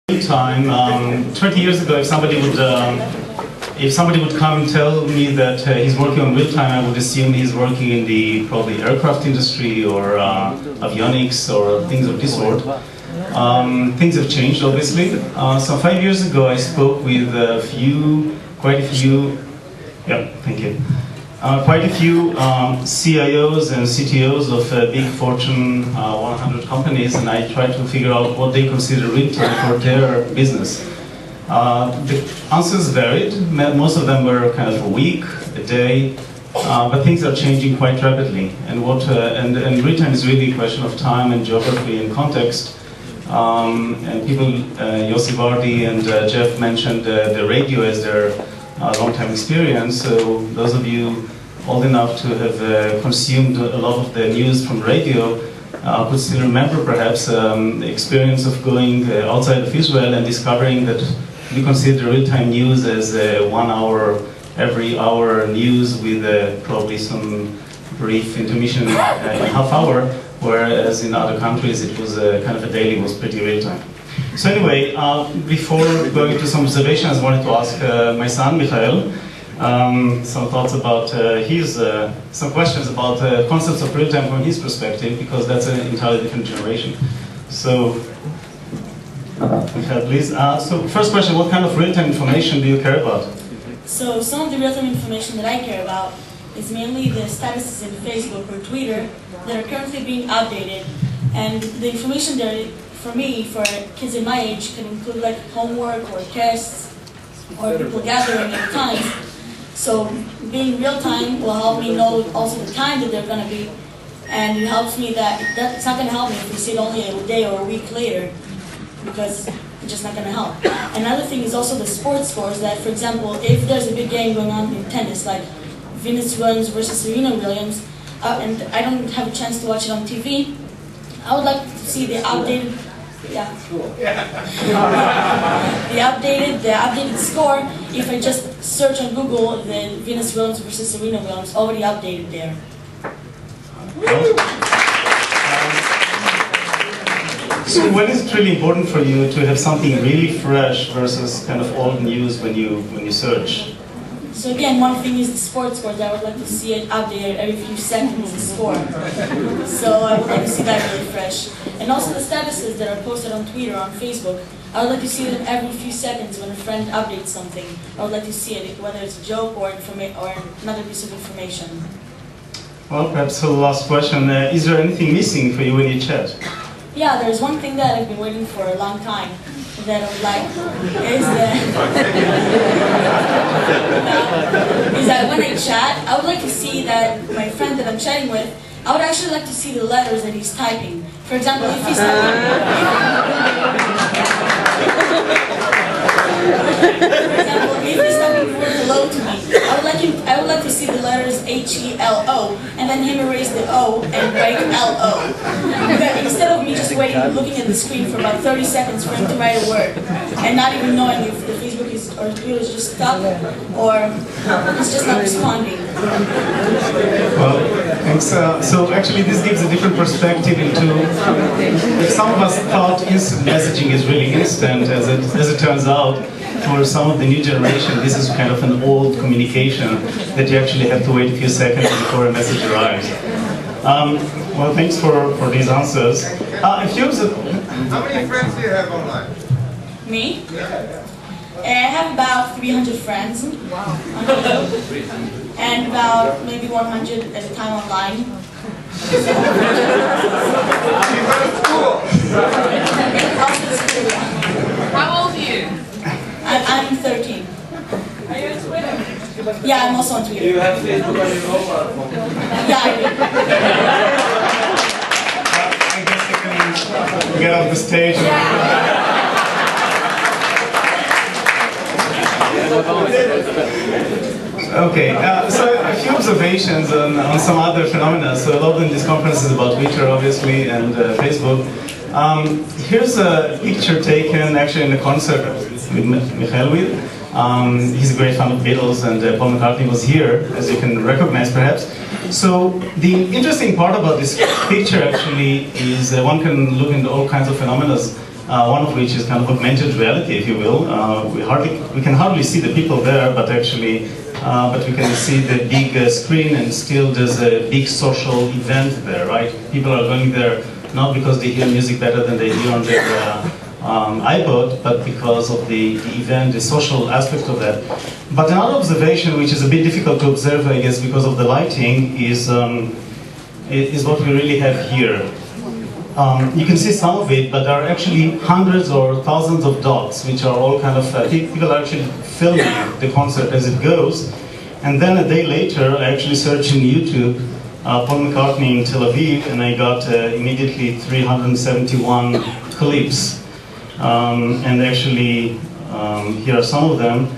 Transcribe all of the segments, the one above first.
Time, 20 years ago, if somebody would come and tell me that he's working on real time, I would assume he's working in the probably aircraft industry or avionics or things of this sort. Things have changed, obviously. So 5 years ago, I spoke with quite a few CIOs and CTOs of big Fortune 100 companies, and I tried to figure out what they consider real time for their business. The answers varied. Most of them were kind of a week, a day, but things are changing quite rapidly. And real time is really a question of time and geography and context. And people, Yossi and Jeff mentioned the radio as their long-time experience. So those of you old enough to have consumed a lot of the news from radio could still remember perhaps the experience of going outside of Israel and discovering that we consider real-time news as 1 hour, every hour news with probably some brief intermission in half hour, whereas in other countries it was kind of a daily, was pretty real-time. So anyway, before going into some observations, I wanted to ask my son, Michael, some thoughts about some questions about concepts of real-time from his perspective, because that's an entirely different generation. So, Michael, please. So first question, what kind of real-time information do you care about? So some of the real-time information that I care about is mainly the statuses in Facebook or Twitter that are currently being updated. And the information there, for me, for kids in my age, can include like homework or tests or people gathering at times. So being real time will help me know also the time that they're going to be, and it helps me that it's not going to help me if we see it only a day or a week later, because it's just not going to help. Another thing is also the sports scores, that for example, if there's a big game going on in tennis, like Venus Williams versus Serena Williams, and I don't have a chance to watch it on TV, I would like to see the updated the updated score. If I just search on Google, the Venus Williams versus Serena Williams already updated there. So when is it really important for you to have something really fresh versus kind of old news when you search? So again, one thing is the sports scores. I would like to see it updated every few seconds, the score. So I would like to see that really fresh. And also the statuses that are posted on Twitter, on Facebook, I would like to see them every few seconds when a friend updates something. I would like to see it, whether it's a joke or another piece of information. Well, perhaps for the last question, is there anything missing for you in your chat? Yeah, there's one thing that I've been waiting for a long time that I would like, is that when I chat, I would like to see that my friend that I'm chatting with, I would actually like to see the letters that he's typing. For example, if he's typing the word hello to me, I would like to see the letters H-E-L-O, and then him erase the O and write L-O. Instead of me just waiting, looking at the screen for about 30 seconds for him to write a word, and not even knowing if the Facebook or Twitter is just stuck, or it's just not responding. Well, thanks. So actually this gives a different perspective into, if some of us thought instant messaging is really instant, as it turns out, for some of the new generation, this is kind of an old communication that you actually have to wait a few seconds before a message arrives. Well, thanks for these answers. How many friends do you have online? Me? I have about 300 friends. Wow. And about maybe 100 at a time online. How old are you? I'm 13. Are you on Twitter? Yeah, I'm also on Twitter. Do you have Facebook on your mobile phone? Yeah, I do. I guess you can get off the stage. Okay, so a few observations on some other phenomena. So a lot in this conference is about Twitter, obviously, and Facebook. Here's a picture taken actually in a concert with Michael. He's a great fan of Beatles, and Paul McCartney was here, as you can recognize perhaps. So the interesting part about this picture actually is one can look into all kinds of phenomena one of which is kind of augmented reality, if you will. We can hardly see the people there, but actually, but we can see the big screen, and still there's a big social event there, right? People are going there not because they hear music better than they hear on their iPod, but because of the event, the social aspect of that. But another observation, which is a bit difficult to observe, I guess, because of the lighting, is what we really have here. You can see some of it, but there are actually hundreds or thousands of dots, which are all kind of, people are actually filming the concert as it goes. And then a day later, I actually searched in YouTube, Paul McCartney in Tel Aviv, and I got immediately 371 clips. And actually, here are some of them.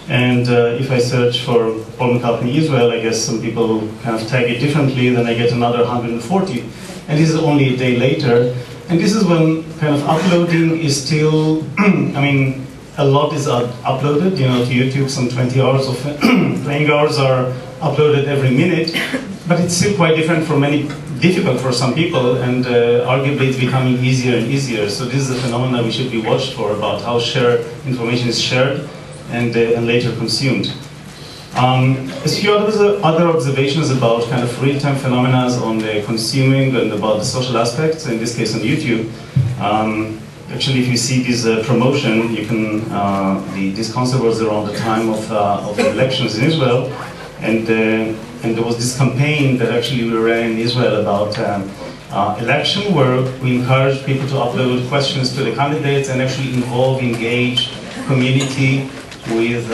And if I search for Paul McCartney Israel, I guess some people kind of tag it differently, then I get another 140. And this is only a day later. And this is when kind of uploading is still, I mean, a lot is uploaded, you know, to YouTube. Some 20 hours of playing hours are uploaded every minute. But it's still quite different for many, difficult for some people, and arguably it's becoming easier and easier. So this is a phenomenon we should be watched for, about how information is shared and later consumed. A few other observations about kind of real-time phenomena on the consuming and about the social aspects, in this case on YouTube. Actually, if you see this promotion, you can, this concert was around the time of the elections in Israel, and there was this campaign that actually we ran in Israel about election, where we encouraged people to upload questions to the candidates and actually engage community with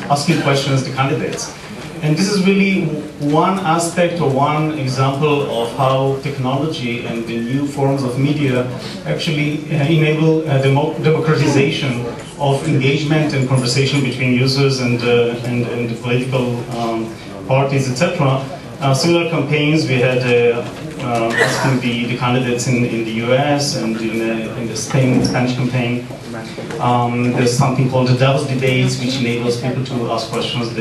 asking questions to candidates. And this is really one aspect or one example of how technology and the new forms of media actually enable democratization of engagement and conversation between users and the political parties, etc. Similar campaigns we had asking the candidates in the US and in the Spanish campaign. There's something called the Davos debates, which enables people to ask questions,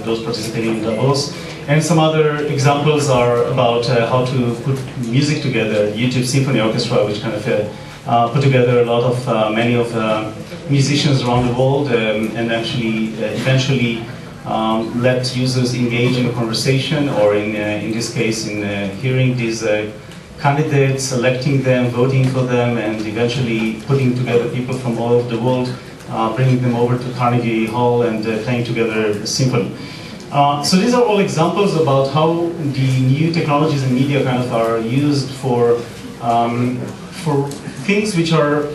those participating in Davos. And some other examples are about how to put music together. YouTube Symphony Orchestra, which kind of put together a lot of, many of musicians around the world, and actually eventually let users engage in a conversation, or in this case, in hearing these candidates, selecting them, voting for them, and eventually putting together people from all over the world, bringing them over to Carnegie Hall and playing together a symphony. So these are all examples about how the new technologies and media kind of are used for things which are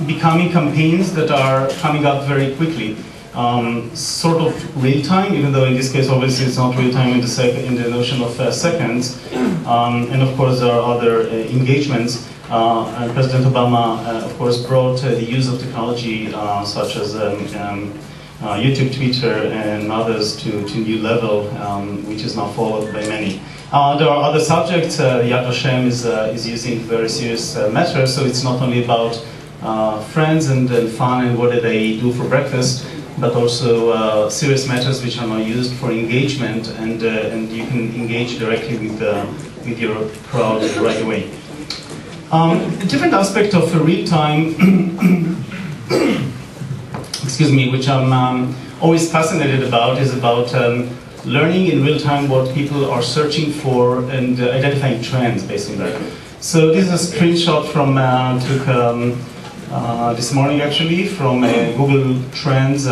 becoming campaigns that are coming up very quickly. Sort of real time, even though in this case obviously it's not real time in the notion of seconds. And of course there are other engagements. And President Obama, of course, brought the use of technology such as YouTube, Twitter, and others to a new level, which is now followed by many. There are other subjects. Yad Vashem is using very serious matters, so it's not only about friends and fun and what do they do for breakfast, but also serious matters which are now used for engagement, and you can engage directly with your crowd right away. A different aspect of real-time, excuse me, which I'm always fascinated about, is about learning in real time what people are searching for and identifying trends based on that. So this is a screenshot from this morning actually from Google Trends.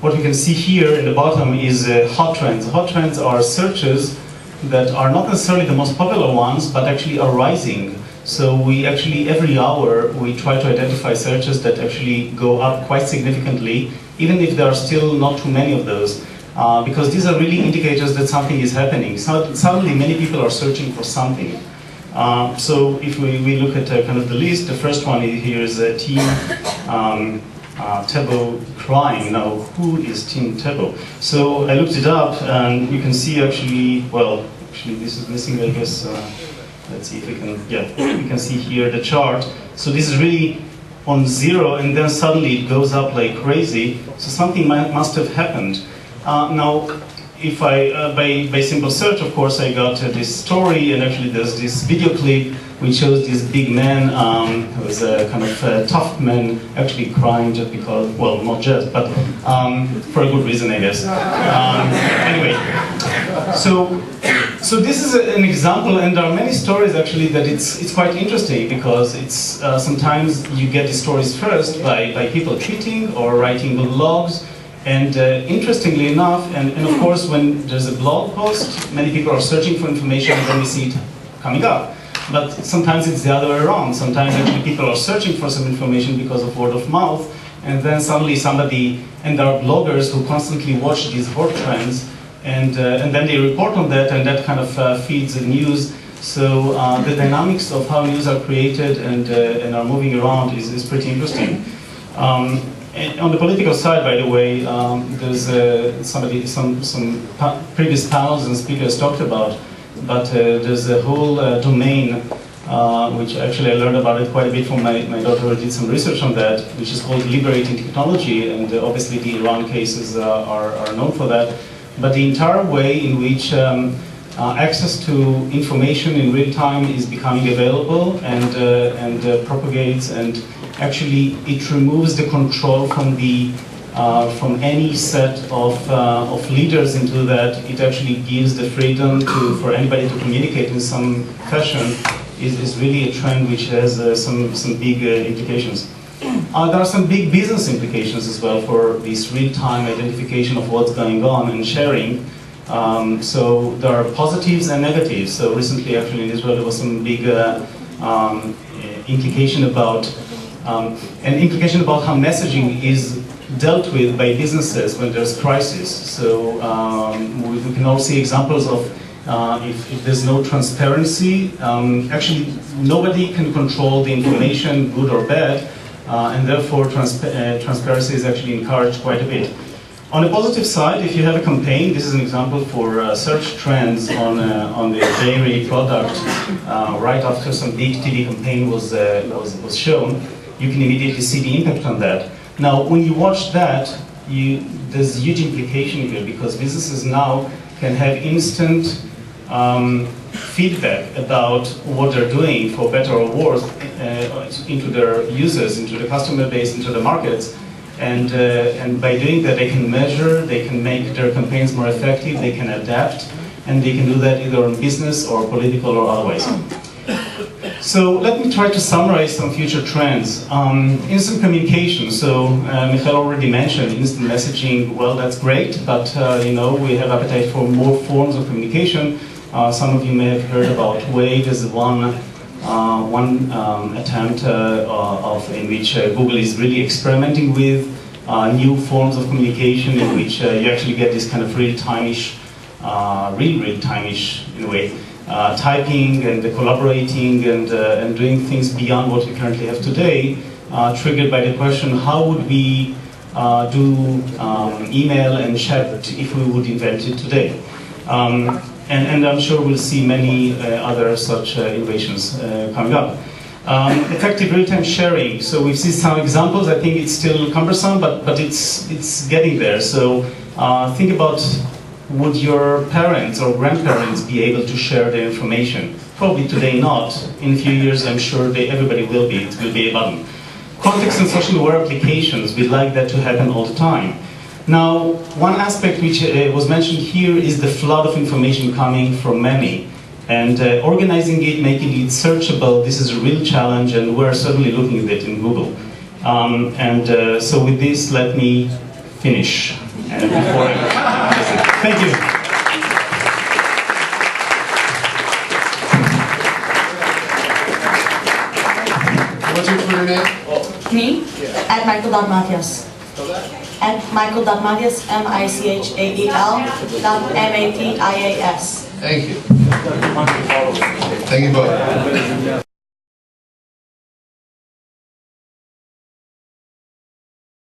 What we can see here in the bottom is hot trends. Hot trends are searches that are not necessarily the most popular ones, but actually are rising. So we actually, every hour, we try to identify searches that actually go up quite significantly, even if there are still not too many of those, because these are really indicators that something is happening. So suddenly many people are searching for something. So if we look at kind of the list, the first one here is Team Tebow crying. Now, who is Team Tebow? So I looked it up, and you can see actually, well, actually this is missing, I guess. Let's see if we can, yeah, you can see here the chart. So this is really on 0, and then suddenly it goes up like crazy. So something must have happened. Now, if I, by simple search, of course, I got this story, and actually there's this video clip which shows this big man who was a kind of tough man, actually crying just because, well, not just, but for a good reason, I guess. Anyway, so this is an example, and there are many stories actually that it's quite interesting, because it's sometimes you get the stories first by people tweeting or writing blogs. And interestingly enough, and of course when there's a blog post, many people are searching for information and then we see it coming up. But sometimes it's the other way around. Sometimes actually people are searching for some information because of word of mouth, and then suddenly somebody, and there are bloggers who constantly watch these word trends, and then they report on that, and that kind of feeds the news. So the dynamics of how news are created and are moving around is pretty interesting. And on the political side, by the way, there's some previous panels and speakers talked about, but there's a whole domain, which actually I learned about it quite a bit from my daughter who did some research on that, which is called liberating technology, and obviously the Iran cases are known for that. But the entire way in which access to information in real time is becoming available and propagates, and actually it removes the control from any set of leaders into that. It actually gives the freedom for anybody to communicate in some fashion is really a trend which has some big implications. There are some big business implications as well for this real-time identification of what's going on and sharing. So there are positives and negatives. So recently, actually in Israel, there was some big implication about how messaging is dealt with by businesses when there's crisis. So we can all see examples of if there's no transparency, actually nobody can control the information, good or bad, and therefore transparency is actually encouraged quite a bit. On the positive side, if you have a campaign, this is an example for search trends on the dairy product. Right after some big TV campaign was shown, you can immediately see the impact on that. Now, when you watch that, there's huge implication here, because businesses now can have instant feedback about what they're doing, for better or worse, into their users, into the customer base, into the markets. And by doing that, they can measure, they can make their campaigns more effective, they can adapt, and they can do that either on business or political or otherwise. So let me try to summarize some future trends. Instant communication. So Michael already mentioned instant messaging. Well, that's great, but you know, we have appetite for more forms of communication. Some of you may have heard about Wave as one attempt in which Google is really experimenting with new forms of communication in which you actually get this kind of real-time-ish, real-time-ish in a way, typing and collaborating and doing things beyond what we currently have today, triggered by the question, how would we do email and chat if we would invent it today? And I'm sure we'll see many other such innovations coming up. Effective real-time sharing. So we've seen some examples. I think it's still cumbersome, but it's getting there. So think about, would your parents or grandparents be able to share their information? Probably today not. In a few years, I'm sure everybody will be. It will be a button. Context and social aware applications, we'd like that to happen all the time. Now, one aspect which was mentioned here is the flood of information coming from many. And organizing it, making it searchable, this is a real challenge, and we're certainly looking at it in Google. So with this, let me finish. Thank you. What's your Twitter name? Me? At Michael.Matias. At Michael.Matias, Michael.Matias. Thank you. Thank you both.